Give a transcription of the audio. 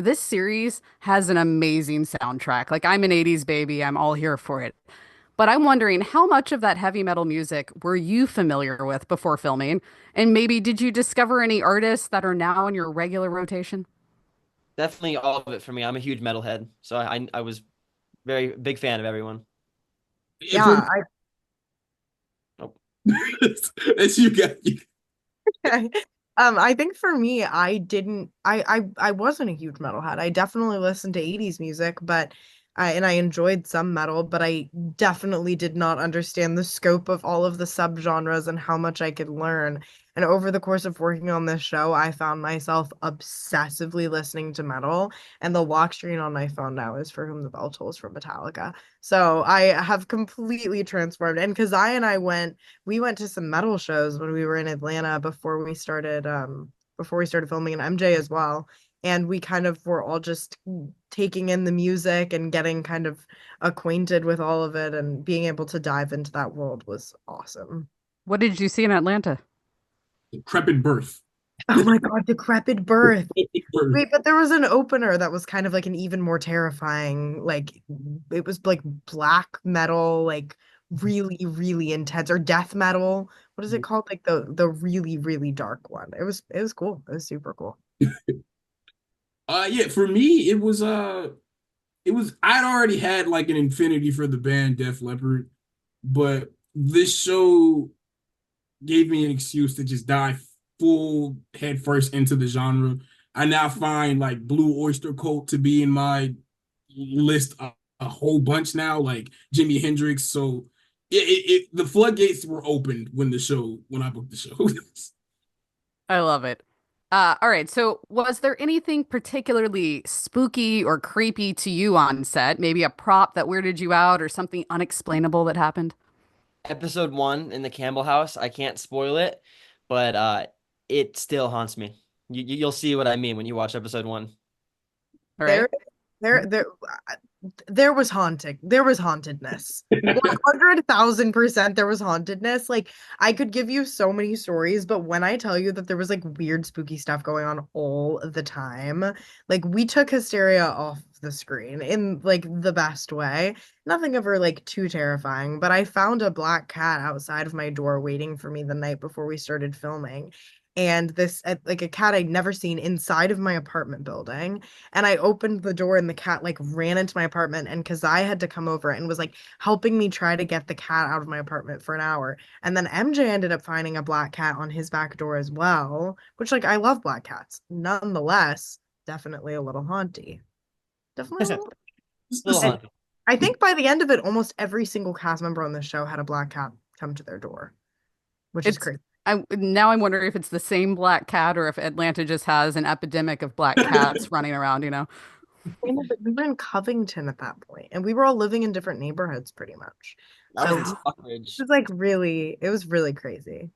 this series has an amazing soundtrack. Like I'm an 80s baby, I'm all here for it. But I'm wondering how much of that heavy metal music were you familiar with before filming? And maybe did you discover any artists that are now in your regular rotation? Definitely all of it for me. I'm a huge metalhead, so I was very big fan of everyone. Yeah, For Oh, as you got, I think for me, I didn't I wasn't a huge metalhead. I definitely listened to 80s music, but I enjoyed some metal, but I definitely did not understand the scope of all of the subgenres and how much I could learn. And over the course of working on this show, I found myself obsessively listening to metal, and the lock screen on my phone now is For Whom the Bell Tolls from Metallica. So I have completely transformed. And Kezii and I we went to some metal shows when we were in Atlanta before we started filming in MJ as well. And we kind of were all just taking in the music and getting kind of acquainted with all of it, and being able to dive into that world was awesome. What did you see in Atlanta? decrepit birth. Oh my God, Decrepit Birth. Decrepit birth. Wait, but there was an opener that was kind of like an even more terrifying, like it was like black metal, like really, really intense, or death metal. What is it called? Like the really, really dark one. It was cool. It was super cool. Yeah, for me, it was I'd already had like an infinity for the band Def Leppard, but this show gave me an excuse to just dive full head first into the genre. I now find like Blue Oyster Cult to be in my list a whole bunch now, like Jimi Hendrix. So the floodgates were opened when I booked the show. I love it. All right. So, was there anything particularly spooky or creepy to you on set? Maybe a prop that weirded you out or something unexplainable that happened? episode 1 in the Campbell house. I can't spoil it, but it still haunts me. You'll see what I mean when you watch episode 1. All There, right. there, there was haunting. There was hauntedness. 100,000% there was hauntedness. Like, I could give you so many stories, but when I tell you that there was like weird, spooky stuff going on all the time, like we took Hysteria off the screen in like the best way. Nothing ever like too terrifying, but I found a black cat outside of my door waiting for me the night before we started filming. And this, like a cat I'd never seen inside of my apartment building. And I opened the door and the cat like ran into my apartment, and Kezii had to come over and was like helping me try to get the cat out of my apartment for an hour. And then MJ ended up finding a black cat on his back door as well, which like I love black cats. Nonetheless, definitely a little haunty. Definitely a little. Little And haunted. I think by the end of it, almost every single cast member on the show had a black cat come to their door, which is It's crazy. I'm wondering if it's the same black cat or if Atlanta just has an epidemic of black cats running around, you know? We were in Covington at that point, and we were all living in different neighborhoods pretty much. I was So in it Stockbridge. was like really, it was really crazy.